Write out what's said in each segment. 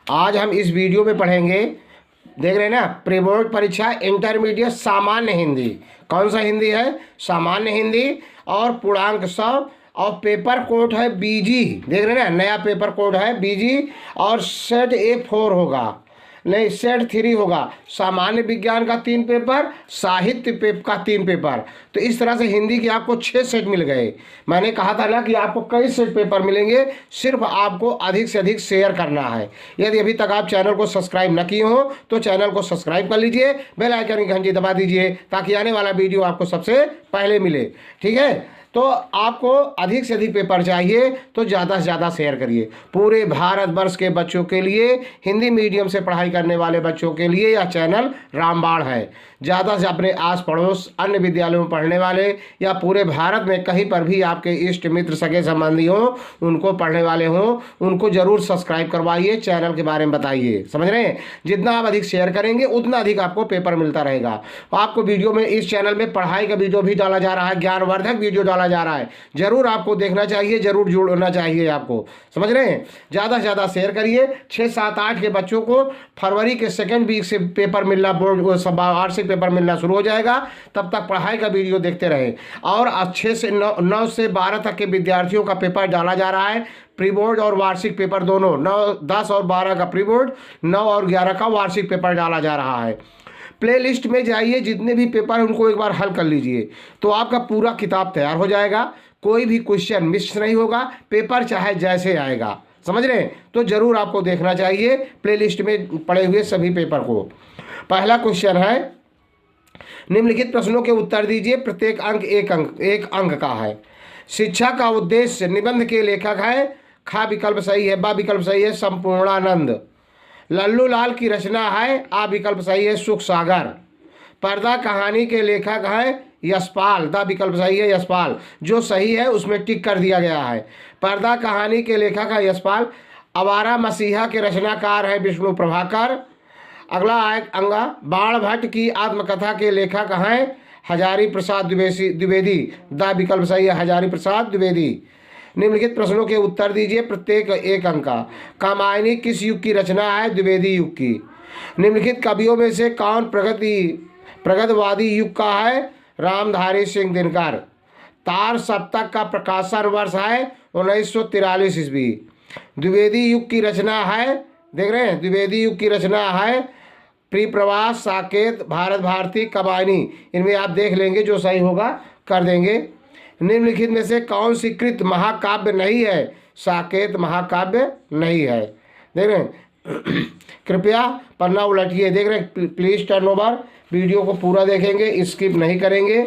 आज हम इस वीडियो में पढ़ेंगे, देख रहे हैं ना, प्री बोर्ड परीक्षा इंटरमीडिएट सामान्य हिंदी। कौन सा हिंदी है? सामान्य हिंदी। और पूर्णांक 100 और पेपर कोड है बीजी। देख रहे हैं ना, नया पेपर कोड है बीजी। और सेट A4 होगा, नहीं सेट 3 होगा। सामान्य विज्ञान का 3 पेपर, साहित्य का 3 पेपर। तो इस तरह से हिंदी के आपको 6 सेट मिल गए। मैंने कहा था ना कि आपको कई सेट पेपर मिलेंगे, सिर्फ आपको अधिक से अधिक शेयर करना है। यदि अभी तक आप चैनल को सब्सक्राइब न किए हो तो चैनल को सब्सक्राइब कर लीजिए, बेल आइकन की घंटी दबा दीजिए ताकि आने वाला वीडियो आपको सबसे पहले मिले। ठीक है, तो आपको अधिक से अधिक पेपर चाहिए तो ज़्यादा से ज़्यादा शेयर करिए। पूरे भारतवर्ष के बच्चों के लिए, हिंदी मीडियम से पढ़ाई करने वाले बच्चों के लिए यह चैनल रामबाण है। ज़्यादा से अपने आस पड़ोस अन्य विद्यालयों में पढ़ने वाले या पूरे भारत में कहीं पर भी आपके इष्ट मित्र सगे संबंधी हों, उनको पढ़ने वाले हों, उनको ज़रूर सब्सक्राइब करवाइए, चैनल के बारे में बताइए। समझ रहे हैं? जितना आप अधिक शेयर करेंगे उतना अधिक आपको पेपर मिलता रहेगा। आपको वीडियो में, इस चैनल में पढ़ाई का वीडियो भी डाला जा रहा है, ज्ञानवर्धक वीडियो डाला जा रहा है, जरूर आपको देखना चाहिए, जरूर जुड़ना चाहिए आपको। समझ रहे हैं? ज़्यादा से ज़्यादा शेयर करिए। 6, 7, 8 के बच्चों को फरवरी के सेकेंड वीक से पेपर मिलना, बोर्ड वार्षिक पेपर मिलना शुरू हो जाएगा। तब तक पढ़ाई का वीडियो देखते रहें। और 6 से 9 से 12 तक के विद्यार्थियों का पेपर डाला जा रहा है, प्री बोर्ड और वार्षिक पेपर दोनों। 9, 10 और 12 का प्री बोर्ड, 9 और 11 का वार्षिक पेपर डाला जा रहा है। प्ले लिस्ट में जाइए, जितने भी पेपर हैं उनको एक बार हल कर लीजिए तो आपका पूरा किताब तैयार हो जाएगा। कोई भी क्वेश्चन मिस नहीं होगा, पेपर चाहे जैसे आएगा। समझ रहे हैं? तो जरूर आपको देखना चाहिए प्ले लिस्ट में पड़े हुए सभी पेपर को। पहला क्वेश्चन है, निम्नलिखित प्रश्नों के उत्तर दीजिए। प्रत्येक अंक एक अंक का है। शिक्षा का उद्देश्य, निबंध के लेखक है। खा विकल्प सही है, बा विकल्प सही है संपूर्णानंद। लल्लू लाल की रचना है, आ विकल्प सही है सुख सागर। पर्दा कहानी के लेखक हैं यशपाल, दा विकल्प सही है यशपाल। जो सही है उसमें टिक कर दिया गया है। पर्दा कहानी के लेखक है यशपाल। आवारा मसीहा के रचनाकार हैं विष्णु प्रभाकर। अगला अंगा, बाण भट्ट की आत्मकथा के लेखक हैं हजारी प्रसाद द्विवेदी, दा विकल्प सही है हजारी प्रसाद द्विवेदी। निम्नलिखित प्रश्नों के उत्तर दीजिए, प्रत्येक एक अंक का। कामायनी किस युग की रचना है? द्विवेदी युग की। निम्नलिखित कवियों में से कौन प्रगतिवादी युग का है? रामधारी सिंह दिनकर। तार सप्तक का प्रकाशन वर्ष है 1943 ईस्वी। द्विवेदी युग की रचना है, देख रहे हैं, द्विवेदी युग की रचना है प्री प्रवास, साकेत, भारत भारती, कबायनी। इनमें आप देख लेंगे, जो सही होगा कर देंगे। निम्नलिखित में से कौन सी कृत महाकाव्य नहीं है? साकेत महाकाव्य नहीं है। देख रहे हैं? कृपया पन्ना उलटिए। देख रहे हैं? Please turn over. वीडियो को पूरा देखेंगे, स्किप नहीं करेंगे,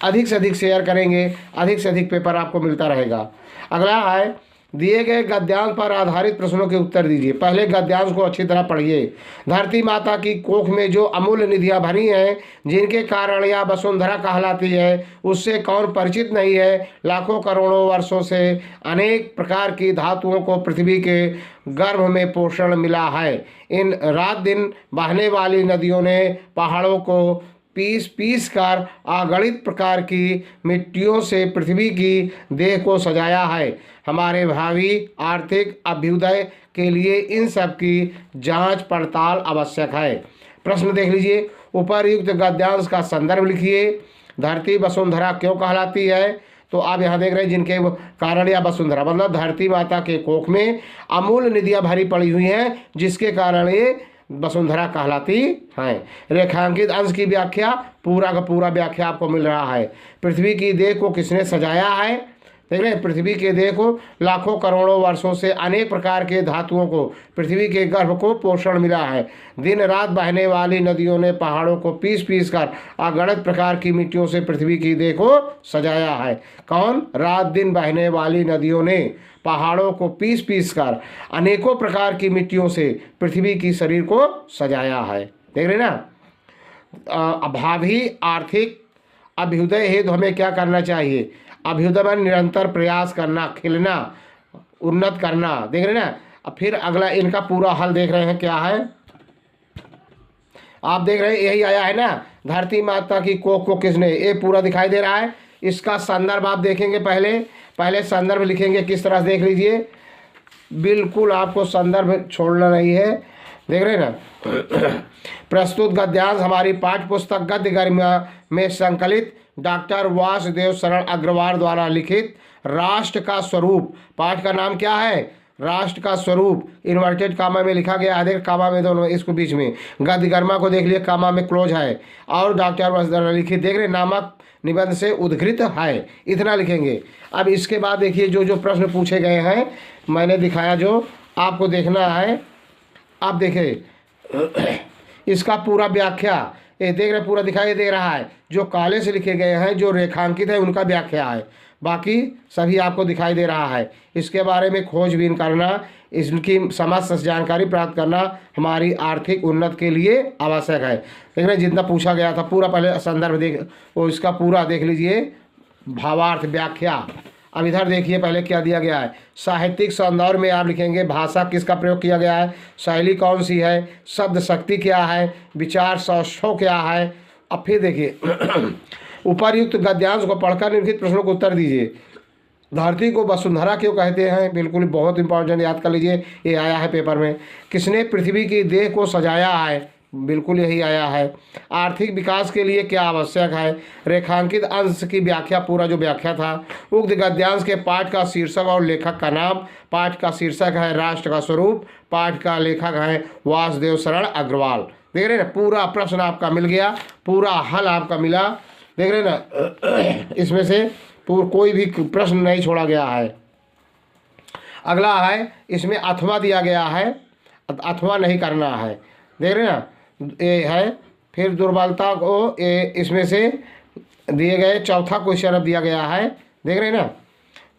अधिक से अधिक शेयर करेंगे, अधिक से अधिक पेपर आपको मिलता रहेगा। अगला है, दिए गए गद्यांश पर आधारित प्रश्नों के उत्तर दीजिए। पहले गद्यांश को अच्छी तरह पढ़िए। धरती माता की कोख में जो अमूल्य निधियां भरी हैं, जिनके कारण यह वसुंधरा कहलाती है, उससे कौन परिचित नहीं है? लाखों करोड़ों वर्षों से अनेक प्रकार की धातुओं को पृथ्वी के गर्भ में पोषण मिला है। इन रात दिन बहने वाली नदियों ने पहाड़ों को पीस पीस कर अगणित प्रकार की मिट्टियों से पृथ्वी की देह को सजाया है। हमारे भावी आर्थिक अभ्युदय के लिए इन सब की जांच पड़ताल आवश्यक है। प्रश्न देख लीजिए। उपर्युक्त गद्यांश का संदर्भ लिखिए। धरती वसुंधरा क्यों कहलाती है? तो आप यहाँ देख रहे हैं, जिनके कारण या वसुंधरा मतलब धरती माता के कोख में अमूल्य निधियाँ भरी पड़ी हुई हैं, जिसके कारण ये वसुंधरा कहलाती हैं। रेखांकित अंश की व्याख्या, पूरा का पूरा व्याख्या आपको मिल रहा है। पृथ्वी की देह को किसने सजाया है? देख रहे हैं? पृथ्वी के देह को लाखों करोड़ों वर्षों से अनेक प्रकार के धातुओं को पृथ्वी के गर्भ को पोषण मिला है। दिन रात बहने वाली नदियों ने पहाड़ों को पीस पीस कर अगणित प्रकार की मिट्टियों से पृथ्वी की देह को सजाया है। कौन? रात दिन बहने वाली नदियों ने पहाड़ों को पीस पीस कर अनेकों प्रकार की मिट्टियों से पृथ्वी की शरीर को सजाया है। देख रहे ना? भावी आर्थिक अभ्युदय हेतु हमें क्या करना चाहिए? अभ्युदय में निरंतर प्रयास करना, खिलना, उन्नत करना। देख रहे ना? अब फिर अगला इनका पूरा हल देख रहे हैं क्या है। आप देख रहे हैं यही आया है ना, धरती माता की कोख को किसने, ये पूरा दिखाई दे रहा है। इसका संदर्भ आप देखेंगे, पहले संदर्भ लिखेंगे किस तरह से, देख लीजिए। बिल्कुल आपको संदर्भ छोड़ना नहीं है। देख रहे हैं ना। प्रस्तुत गद्यांश हमारी पाठ्य पुस्तक गद्य गरिमा में संकलित डॉक्टर वासुदेव शरण अग्रवाल द्वारा लिखित राष्ट्र का स्वरूप, पाठ का नाम क्या है, राष्ट्र का स्वरूप, इन्वर्टेड कामा में लिखा गया है, देख कामा में दोनों, इसको बीच में गद्य गरिमा को देख लिए कामा में क्लोज है, और डॉक्टर वासुदेव द्वारा लिखित देख रहे नामक निबंध से उद्धृत है, इतना लिखेंगे। अब इसके बाद देखिए जो जो प्रश्न पूछे गए हैं मैंने दिखाया, जो आपको देखना है। आप देखें इसका पूरा व्याख्या, ये देख रहे पूरा दिखाई दे रहा है, जो काले से लिखे गए हैं जो रेखांकित है उनका व्याख्या है, बाकी सभी आपको दिखाई दे रहा है। इसके बारे में खोजबीन करना, इसकी समस्त जानकारी प्राप्त करना हमारी आर्थिक उन्नति के लिए आवश्यक है। देख रहे जितना पूछा गया था पूरा, पहले संदर्भ देख वो इसका पूरा देख लीजिए, भावार्थ व्याख्या। अब इधर देखिए पहले क्या दिया गया है, साहित्यिक संदर्भ में आप लिखेंगे भाषा किसका प्रयोग किया गया है, शैली कौन सी है, शब्द शक्ति क्या है, विचार सौष्ठव क्या है। अब फिर देखिए उपर्युक्त गद्यांश को पढ़कर निम्नलिखित प्रश्नों को उत्तर दीजिए। धरती को वसुंधरा क्यों कहते हैं, बिल्कुल बहुत इंपॉर्टेंट, याद कर लीजिए, ये आया है पेपर में। किसने पृथ्वी की देह को सजाया है, बिल्कुल यही आया है। आर्थिक विकास के लिए क्या आवश्यक है, रेखांकित अंश की व्याख्या, पूरा जो व्याख्या था। उक्त गद्यांश के पाठ का शीर्षक और लेखक का नाम, पाठ का शीर्षक है राष्ट्र का स्वरूप, पाठ का लेखक है वासुदेव शरण अग्रवाल। देख रहे हैं ना, पूरा प्रश्न आपका मिल गया, पूरा हल आपका मिला। देख रहे हैं ना, इसमें से कोई भी प्रश्न नहीं छोड़ा गया है। अगला है, इसमें अथवा दिया गया है, अथवा नहीं करना है। देख रहे हैं ना, ये है। फिर दुर्बलता को इसमें से दिए गए, चौथा क्वेश्चन अब दिया गया है। देख रहे हैं ना,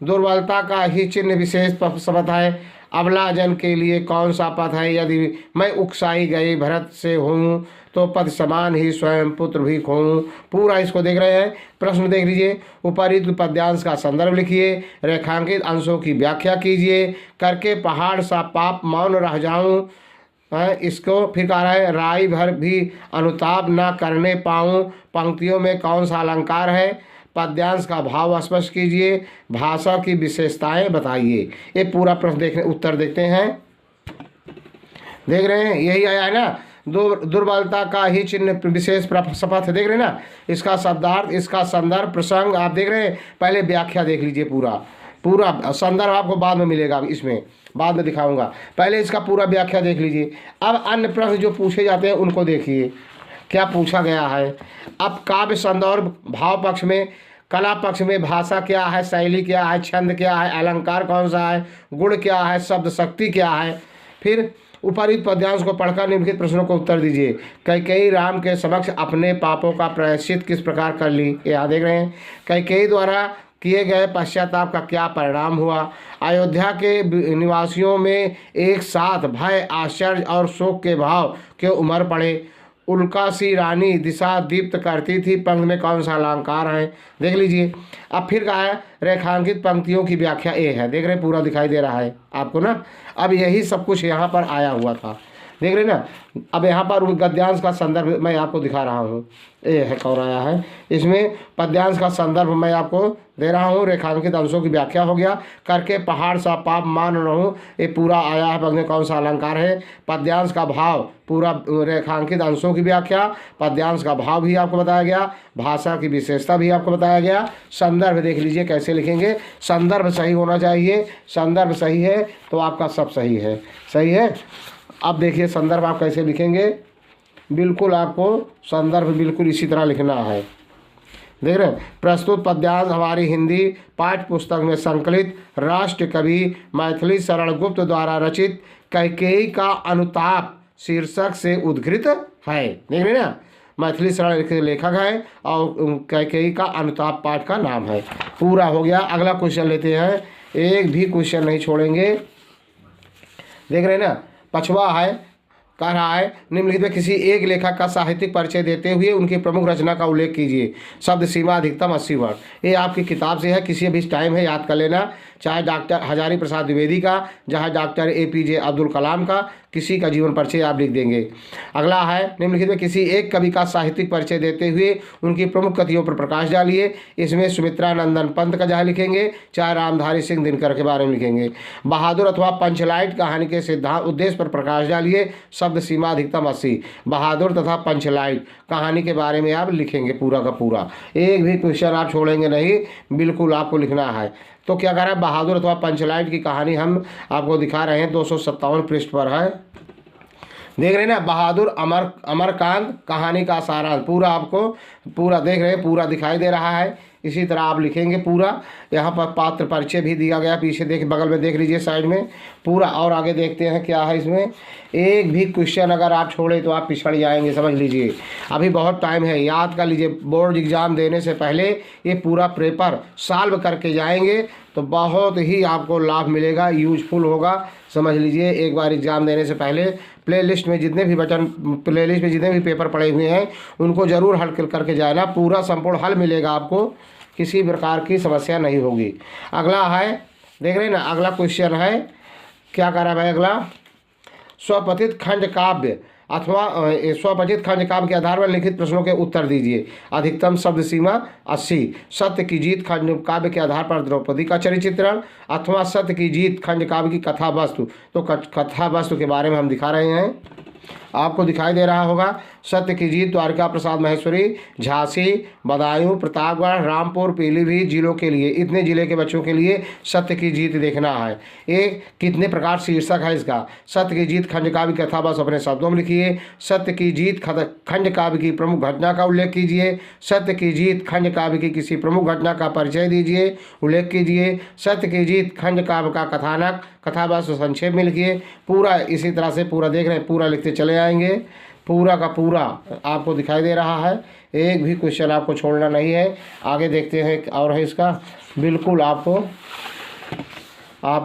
दुर्बलता का ही चिन्ह विशेष शब्द है। अबला जन के लिए कौन सा पद है, यदि मैं उकसाई गई भरत से हूँ तो पद समान ही स्वयं पुत्र भी खोऊं। पूरा इसको देख रहे हैं, प्रश्न देख लीजिए। उपरिक्त पद्यांश का संदर्भ लिखिए, रेखांकित अंशों की व्याख्या कीजिए, करके पहाड़ सा पाप मौन रह जाऊं। इसको फिर कह रहा है, राई भर भी अनुताप ना करने पाऊं, पंक्तियों में कौन सा अलंकार है, पद्यांश का भाव स्पष्ट कीजिए, भाषा की विशेषताएं बताइए। ये पूरा प्रश्न देखने उत्तर देखते हैं। देख रहे हैं यही आया है ना, दुर्बलता का ही चिन्ह विशेष शपथ, देख रहे हैं ना। इसका शब्दार्थ, इसका संदर्भ, प्रसंग आप देख रहे हैं। पहले व्याख्या देख लीजिए, पूरा संदर्भ आपको बाद में मिलेगा, इसमें बाद में दिखाऊंगा। पहले इसका पूरा व्याख्या देख लीजिए। अब अन्य प्रश्न जो पूछे जाते हैं उनको देखिए क्या पूछा गया है। अब काव्य संदर्भ, भाव पक्ष में, कला पक्ष में भाषा क्या है, शैली क्या है, छंद क्या है, अलंकार कौन सा है, गुण क्या है, शब्द शक्ति क्या है। फिर उपरिक्त पद्यांश को पढ़कर निम्नलिखित प्रश्नों को उत्तर दीजिए। कैकेयी राम के समक्ष अपने पापों का प्रायश्चित किस प्रकार कर ली, यहाँ देख रहे हैं। कैकेयी द्वारा किए गए पश्चाताप का क्या परिणाम हुआ। अयोध्या के निवासियों में एक साथ भय, आश्चर्य और शोक के भाव क्यों उमड़ पड़े। उल्का सी रानी दिशा दीप्त करती थी, पंक्ति में कौन सा अलंकार है, देख लीजिए। अब फिर कहा है, रेखांकित पंक्तियों की व्याख्या ए है। देख रहे हैं पूरा दिखाई दे रहा है आपको ना। अब यही सब कुछ यहाँ पर आया हुआ था, देख रहे ना। अब यहाँ पर गद्यांश का संदर्भ मैं आपको दिखा रहा हूँ, ये है कौन आया है। इसमें पद्यांश का संदर्भ मैं आपको दे रहा हूँ, रेखांकित अंशों की व्याख्या हो गया, करके पहाड़ सा पाप मान रहूँ, ये पूरा आया है। पंक्ति में कौन सा अलंकार है, पद्यांश का भाव, पूरा रेखांकित अंशों की व्याख्या, पद्यांश का भाव भी आपको बताया गया, भाषा की विशेषता भी आपको बताया गया। संदर्भ देख लीजिए कैसे लिखेंगे, संदर्भ सही होना चाहिए, संदर्भ सही है तो आपका सब सही है, सही है। अब देखिए संदर्भ आप कैसे लिखेंगे, बिल्कुल आपको संदर्भ बिल्कुल इसी तरह लिखना है। देख रहे हैं, प्रस्तुत पद्यांश हमारी हिंदी पाठ्य पुस्तक में संकलित राष्ट्र कवि मैथिली शरण गुप्त द्वारा रचित कैकेयी का अनुताप शीर्षक से उद्धृत है। देख रहे हैं ना, मैथिली शरण के लेखक है और कैकेयी का अनुताप पाठ का नाम है। पूरा हो गया। अगला क्वेश्चन लेते हैं, एक भी क्वेश्चन नहीं छोड़ेंगे। देख रहे हैं ना, पछवा है, कह रहा है निम्नलिखित में किसी एक लेखक का साहित्यिक परिचय देते हुए उनकी प्रमुख रचना का उल्लेख कीजिए। शब्द सीमा अधिकतम 80 वर्ड। ये आपकी किताब से है, किसी भी टाइम है याद कर लेना, चाहे डॉक्टर हजारी प्रसाद द्विवेदी का, चाहे डॉक्टर APJ अब्दुल कलाम का, किसी का जीवन परिचय आप लिख देंगे। अगला है निम्नलिखित में किसी एक कवि का साहित्यिक परिचय देते हुए उनकी प्रमुख कृतियों पर प्रकाश डालिए। इसमें सुमित्रा नंदन पंत का जहाँ लिखेंगे, चाहे रामधारी सिंह दिनकर के बारे में लिखेंगे। बहादुर अथवा पंचलाइट कहानी के सिद्धांत उद्देश्य पर प्रकाश डालिए। शब्द सीमा अधिकतम 80। बहादुर तथा पंचलाइट कहानी के बारे में आप लिखेंगे पूरा का पूरा, एक भी क्वेश्चन आप छोड़ेंगे नहीं, बिल्कुल आपको लिखना है। तो क्या कर रहा है, बहादुर अथवा पंचलाइट की कहानी हम आपको दिखा रहे हैं, 257 पृष्ठ पर है। देख रहे हैं ना, बहादुर अमरकांत कहानी का सारांश पूरा आपको पूरा देख रहे हैं, पूरा दिखाई दे रहा है। इसी तरह आप लिखेंगे पूरा। यहाँ पर पात्र परिचय भी दिया गया, पीछे देख बगल में देख लीजिए साइड में पूरा। और आगे देखते हैं क्या है इसमें। एक भी क्वेश्चन अगर आप छोड़े तो आप पिछड़ जाएंगे, समझ लीजिए। अभी बहुत टाइम है, याद कर लीजिए। बोर्ड एग्जाम देने से पहले ये पूरा पेपर सॉल्व करके जाएंगे तो बहुत ही आपको लाभ मिलेगा, यूजफुल होगा, समझ लीजिए। एक बार एग्ज़ाम देने से पहले प्लेलिस्ट में जितने भी पेपर पड़े हुए हैं उनको ज़रूर हल करके जाना, पूरा संपूर्ण हल मिलेगा आपको, किसी प्रकार की समस्या नहीं होगी। अगला है, देख रहे हैं ना, अगला क्वेश्चन है, क्या कर रहा है भाई अगला, स्वपठित खंड काव्य अथवा स्वपठित खंड काव्य के आधार पर लिखित प्रश्नों के उत्तर दीजिए। अधिकतम शब्द सीमा 80। सत्य की जीत खंड काव्य के आधार पर द्रौपदी का चरित्र चित्रण अथवा सत्य की जीत खंड काव्य की कथा वस्तु। तो कथा वस्तु के बारे में हम दिखा रहे हैं, आपको दिखाई दे रहा होगा। सत्य की जीत द्वारका प्रसाद महेश्वरी, झांसी, बदायूं, प्रतापगढ़, रामपुर, पीलीभीत जिलों के लिए, इतने जिले के बच्चों के लिए सत्य की जीत देखना है। एक कितने प्रकार शीर्षक है इसका, सत्य की जीत खंड काव्य की कथा बस अपने शब्दों में लिखिए। सत्य की जीत खंड काव्य की प्रमुख घटना का उल्लेख कीजिए। सत्य की जीत खंड काव्य की किसी प्रमुख घटना का परिचय दीजिए, उल्लेख कीजिए। सत्य की जीत खंड काव्य का कथानक कथा बस संक्षेप में लिखिए। पूरा इसी तरह से पूरा देख रहे हैं, पूरा लिखते चले आएंगे, पूरा का पूरा आपको दिखाई दे रहा है, एक भी क्वेश्चन आपको छोड़ना नहीं है। आगे देखते हैं और है इसका, बिल्कुल आपको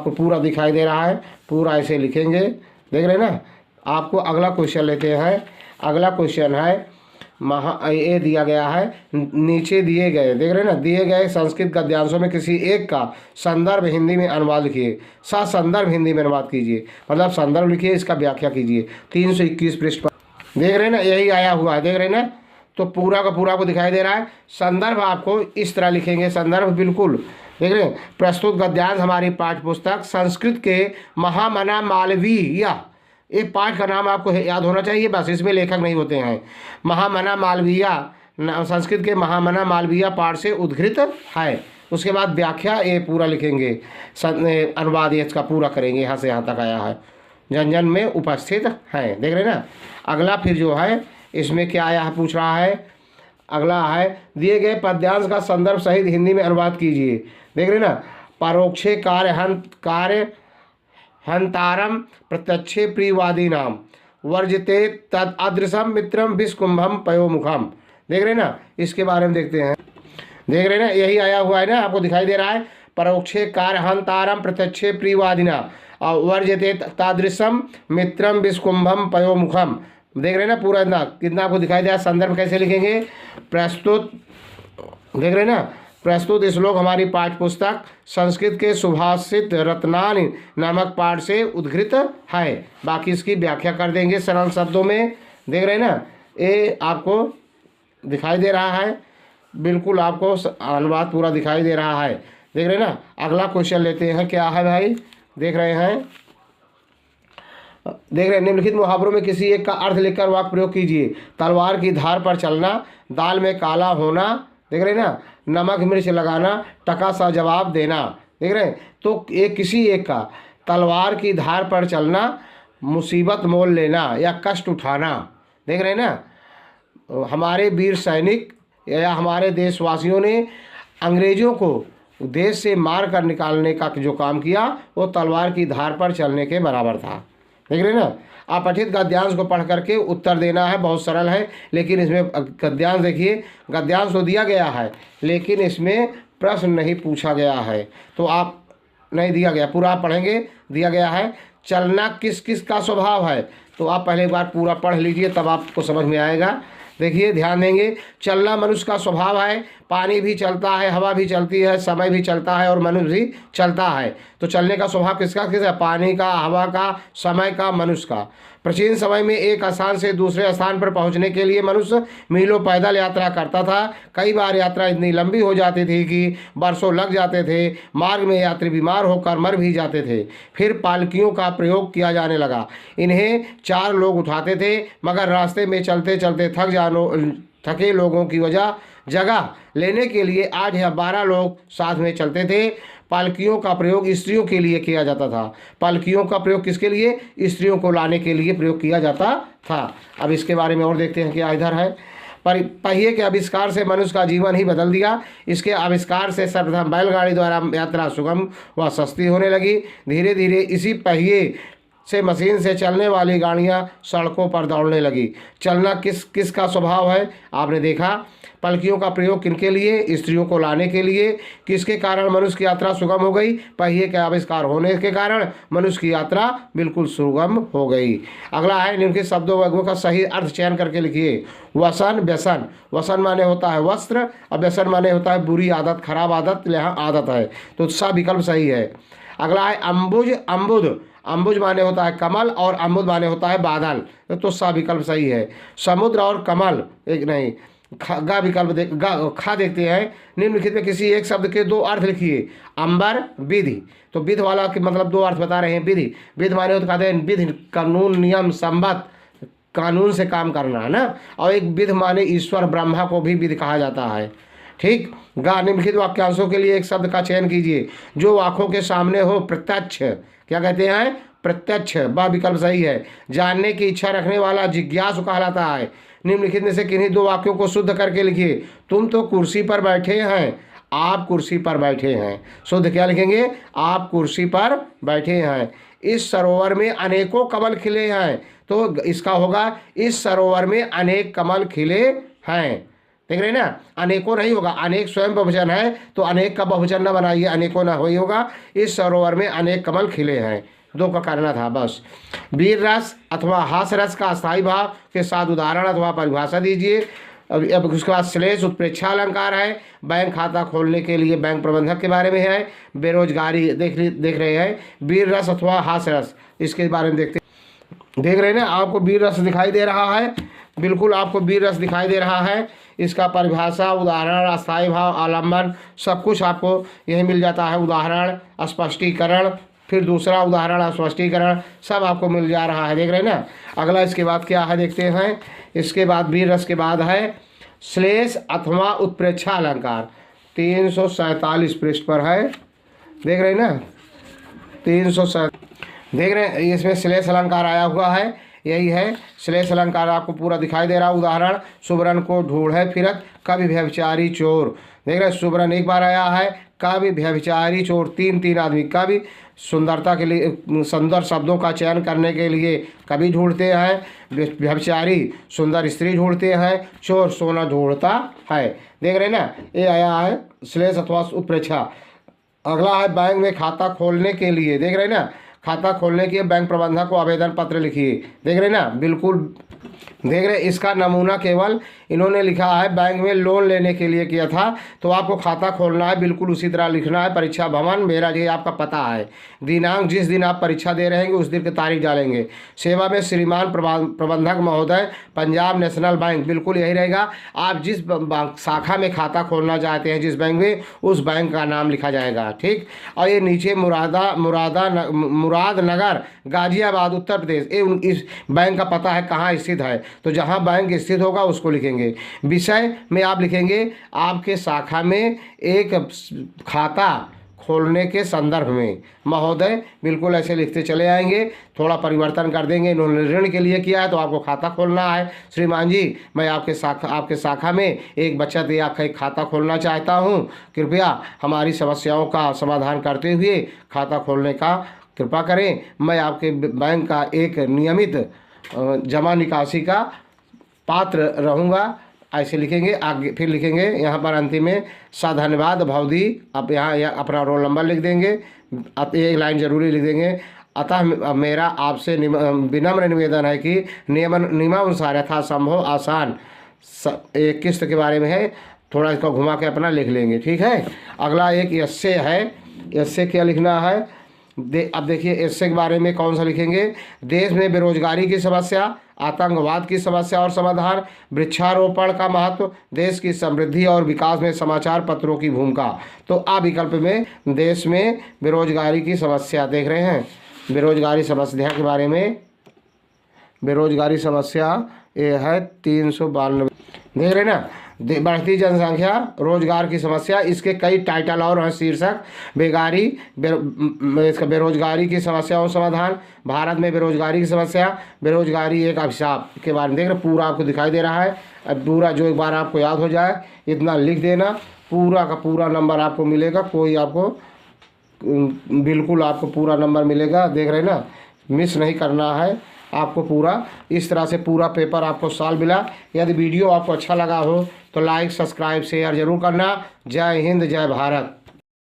पूरा दिखाई दे रहा है, पूरा ऐसे लिखेंगे, देख रहे हैं ना। आपको अगला क्वेश्चन लेते हैं। अगला क्वेश्चन है ये दिया गया है, नीचे दिए गए, देख रहे हैं ना, दिए गए संस्कृत गद्यांशों में किसी एक का संदर्भ हिंदी में अनुवाद लिखिए। संदर्भ हिंदी में अनुवाद कीजिए, मतलब संदर्भ लिखिए, इसका व्याख्या कीजिए। 321 पृष्ठ पर देख रहे हैं ना, यही आया हुआ है, देख रहे हैं ना। तो पूरा का पूरा आपको दिखाई दे रहा है। संदर्भ आपको इस तरह लिखेंगे, संदर्भ बिल्कुल देख रहे हैं। प्रस्तुत गद्यांश हमारी पाठ्य पुस्तक संस्कृत के महामना मालवीय, ये पाठ का नाम आपको याद होना चाहिए बस, इसमें लेखक नहीं होते हैं। महामना मालवीय संस्कृत के महामना मालवीय पाठ से उद्धृत है। उसके बाद व्याख्या ये पूरा लिखेंगे, अनुवाद इसका पूरा करेंगे, यहाँ से यहाँ तक आया है, जन जन में उपस्थित हैं, देख रहे हैं ना। अगला फिर जो है इसमें क्या आया है, पूछ रहा है। अगला है दिए गए पद्यांश का संदर्भ सहित हिंदी में अनुवाद कीजिए, देख रहे हैं ना। परोक्षे कार्य हंतारम प्रत्यक्षे प्रियवादी नाम वर्जते तद अदृशम मित्रम विस्कुंभम पयोमुखम, देख रहे हैं ना। इसके बारे में देखते हैं, देख रहे हैं ना, यही आया हुआ है ना, आपको दिखाई दे रहा है। परोक्षे कार्य हंतारम प्रत्यक्षे प्रियवादिना और वर्जते तादृशम मित्रम विस्कुंभम पयोमुखम, देख रहे हैं ना पूरा इतना कितना आपको दिखाई दे रहा है। संदर्भ कैसे लिखेंगे, प्रस्तुत, देख रहे हैं ना, प्रस्तुत श्लोक हमारी पाठ्य पुस्तक संस्कृत के सुभाषित रत्नानि नामक पाठ से उद्धृत है। बाकी इसकी व्याख्या कर देंगे सरल शब्दों में, देख रहे हैं ना, ये आपको दिखाई दे रहा है, बिल्कुल आपको अनुवाद पूरा दिखाई दे रहा है, देख रहे हैं ना। अगला क्वेश्चन लेते हैं, क्या है भाई, देख रहे हैं, देख रहे हैं। निम्नलिखित मुहावरों में किसी एक का अर्थ लिखकर वाक्य प्रयोग कीजिए। तलवार की धार पर चलना, दाल में काला होना, देख रहे हैं ना, नमक मिर्च लगाना, टका सा जवाब देना, देख रहे हैं। तो एक किसी एक का, तलवार की धार पर चलना, मुसीबत मोल लेना या कष्ट उठाना, देख रहे हैं ना। हमारे वीर सैनिक या हमारे देशवासियों ने अंग्रेजों को देश से मार कर निकालने का जो काम किया वो तलवार की धार पर चलने के बराबर था, देख रहे हैं ना। अपठित गद्यांश को पढ़ करके उत्तर देना है, बहुत सरल है, लेकिन इसमें गद्यांश देखिए, गद्यांश तो दिया गया है लेकिन इसमें प्रश्न नहीं पूछा गया है, तो आप नहीं दिया गया, पूरा आप पढ़ेंगे, दिया गया है। चलना किस किस का स्वभाव है, तो आप पहले एक बार पूरा पढ़ लीजिए तब आपको समझ में आएगा। देखिए ध्यान देंगे, चलना मनुष्य का स्वभाव है। पानी भी चलता है, हवा भी चलती है, समय भी चलता है और मनुष्य भी चलता है। तो चलने का स्वभाव किसका किसका? पानी का, हवा का, समय का, मनुष्य का। प्राचीन समय में एक स्थान से दूसरे स्थान पर पहुंचने के लिए मनुष्य मीलों पैदल यात्रा करता था। कई बार यात्रा इतनी लंबी हो जाती थी कि वर्षों लग जाते थे। मार्ग में यात्री बीमार होकर मर भी जाते थे। फिर पालकियों का प्रयोग किया जाने लगा। इन्हें 4 लोग उठाते थे, मगर रास्ते में चलते चलते थके लोगों की जगह लेने के लिए 8 या 12 लोग साथ में चलते थे। पालकियों का प्रयोग स्त्रियों के लिए किया जाता था। पालकियों का प्रयोग किसके लिए? स्त्रियों को लाने के लिए प्रयोग किया जाता था। अब इसके बारे में और देखते हैं क्या इधर है। पहिए के आविष्कार से मनुष्य का जीवन ही बदल दिया। इसके आविष्कार से सर्वप्रथम बैलगाड़ी द्वारा यात्रा सुगम व सस्ती होने लगी। धीरे धीरे इसी पहिए से मशीन से चलने वाली गाड़ियां सड़कों पर दौड़ने लगी। चलना किसका स्वभाव है? आपने देखा। पलकियों का प्रयोग किनके लिए? स्त्रियों को लाने के लिए। किसके कारण मनुष्य की यात्रा सुगम हो गई? पहिए के आविष्कार होने के कारण मनुष्य की यात्रा बिल्कुल सुगम हो गई। अगला है, निम्नलिखित शब्दों वर्गों का सही अर्थ चयन करके लिखिए। वसन, व्यसन। वसन माने होता है वस्त्र और व्यसन माने होता है बुरी आदत, खराब आदत, यहाँ आदत है, तो सा विकल्प सही है। अगला है अम्बुज, अम्बुद। अम्बुज माने होता है कमल और अम्बुद माने होता है बादल, तो सा विकल्प सही है। समुद्र और कमल एक नहीं, गा विकल्प खा देखते हैं। निम्नलिखित में किसी एक शब्द के 2 अर्थ लिखिए। अंबर, विधि। तो विधि वाला के मतलब 2 अर्थ बता रहे हैं। विधि, विधि माने होता कहते हैं विधि, कानून, नियम, संबत, कानून से काम करना है ना। और एक विधि माने ईश्वर, ब्रह्मा को भी विधि कहा जाता है। ठीक। गा, निम्नलिखित वाक्यांशों के लिए एक शब्द का चयन कीजिए जो आंखों के सामने हो। प्रत्यक्ष, क्या कहते हैं? प्रत्यक्ष, बा विकल्प सही है। जानने की इच्छा रखने वाला जिज्ञासु कहलाता है। निम्नलिखित में से किन्हीं 2 वाक्यों को शुद्ध करके लिखिए। तुम तो कुर्सी पर बैठे हैं, आप कुर्सी पर बैठे हैं। शुद्ध क्या लिखेंगे? आप कुर्सी पर बैठे हैं। इस सरोवर में अनेकों कमल खिले हैं, तो इसका होगा इस सरोवर में अनेक कमल खिले हैं। देख रहे हैं ना, अनेकों नहीं होगा, अनेक स्वयं बहुवचन है तो अनेक का बहुवचन न बनाइए, अनेकों ना वही होगा। इस सरोवर में अनेक कमल खिले हैं, 2 का करना था बस। वीर रस अथवा हास रस का अस्थायी भाव के साथ उदाहरण अथवा परिभाषा दीजिए। अब उसके बाद श्लेष उत्प्रेक्षा अलंकार है। बैंक खाता खोलने के लिए बैंक प्रबंधक के बारे में है। बेरोजगारी देख रहे हैं। वीर रस अथवा हास रस, इसके बारे में देख रहे हैं ना, आपको वीर रस दिखाई दे रहा है, बिल्कुल आपको वीर रस दिखाई दे रहा है। इसका परिभाषा, उदाहरण, अस्थायी भाव, आलम्बन, सब कुछ आपको यही मिल जाता है। उदाहरण, स्पष्टीकरण, फिर दूसरा उदाहरण, स्पष्टीकरण, सब आपको मिल जा रहा है। देख रहे हैं ना। अगला इसके बाद क्या है देखते हैं। इसके बाद वीर रस के बाद है श्लेष अथवा उत्प्रेक्षा अलंकार, 347 पृष्ठ पर है। देख रहे हैं ना, 307 देख रहे हैं, इसमें श्लेष अलंकार आया हुआ है, यही है श्लेष अलंकार, आपको पूरा दिखाई दे रहा। उदाहरण, सुबरन को ढूंढे फिरत कभी व्यभिचारी चोर। देख रहे हैं, सुबरन एक बार आया है, कभी व्यभिचारी चोर, 3 आदमी। कभी सुंदरता के लिए, सुंदर शब्दों का चयन करने के लिए कभी ढूंढते हैं। व्यभिचारी सुंदर स्त्री ढूंढते हैं, चोर सोना ढूंढता है। देख रहे हैं ना, ये आया है श्लेष अथवा उत्प्रेक्षा। अगला है बैंक में खाता खोलने के लिए। देख रहे हैं ना, खाता खोलने के लिए बैंक प्रबंधक को आवेदन पत्र लिखिए। देख रहे हैं ना, बिल्कुल देख रहे, इसका नमूना केवल इन्होंने लिखा है बैंक में लोन लेने के लिए किया था, तो आपको खाता खोलना है, बिल्कुल उसी तरह लिखना है। परीक्षा भवन मेरा, ये आपका पता है। दिनांक, जिस दिन आप परीक्षा दे रहेंगे उस दिन की तारीख डालेंगे। सेवा में श्रीमान प्रबंधक महोदय, पंजाब नेशनल बैंक, बिल्कुल यही रहेगा। आप जिस शाखा में खाता खोलना चाहते हैं, जिस बैंक में, उस बैंक का नाम लिखा जाएगा। ठीक। और ये नीचे मुरादनगर, गाजियाबाद, उत्तर प्रदेश, ये इस बैंक का पता है कहाँ स्थित है, तो जहाँ बैंक स्थित होगा उसको लिखेंगे। विषय में आप लिखेंगे आपके शाखा में एक खाता खोलने के संदर्भ में। महोदय, बिल्कुल ऐसे लिखते चले आएंगे, थोड़ा परिवर्तन कर देंगे। इन्होंने ऋण के लिए किया है तो आपको खाता खोलना है। श्रीमान जी, मैं आपके शाखा में एक बचत या खाता खोलना चाहता हूँ, कृपया हमारी समस्याओं का समाधान करते हुए खाता खोलने का कृपा करें। मैं आपके बैंक का एक नियमित जमा निकासी का पात्र रहूँगा, ऐसे लिखेंगे। आगे फिर लिखेंगे यहाँ पर अंतिम में धन्यवाद भवदी, आप यहाँ अपना रोल नंबर लिख देंगे, एक लाइन जरूरी लिख देंगे। अतः मेरा आपसे विनम्र निवेदन है कि नियमानुसार यथासंभव आसान एक किस्त के बारे में है, थोड़ा इसको घुमा के अपना लिख लेंगे, ठीक है। अगला एक एस्से है। एस्से क्या लिखना है, अब देखिए एस्से के बारे में कौन सा लिखेंगे। देश में बेरोजगारी की समस्या, आतंकवाद की समस्या और समाधान, वृक्षारोपण का महत्व, देश की समृद्धि और विकास में समाचार पत्रों की भूमिका। तो आ विकल्प में देश में बेरोजगारी की समस्या देख रहे हैं, बेरोजगारी समस्या के बारे में, बेरोजगारी समस्या ये है 392, देख रहे हैं ना। बढ़ती जनसंख्या, रोजगार की समस्या, इसके कई टाइटल और हैं शीर्षक। इसका बेरोजगारी की समस्या और समाधान, भारत में बेरोजगारी की समस्या, बेरोजगारी एक अभिशाप के बारे में देख रहे, पूरा आपको दिखाई दे रहा है। अब पूरा जो एक बार आपको याद हो जाए इतना लिख देना, पूरा का पूरा नंबर आपको मिलेगा, कोई आपको बिल्कुल आपको पूरा नंबर मिलेगा, देख रहे ना, मिस नहीं करना है आपको पूरा। इस तरह से पूरा पेपर आपको सॉल्व मिला। यदि वीडियो आपको अच्छा लगा हो तो लाइक, सब्सक्राइब, शेयर जरूर करना। जय हिंद, जय भारत।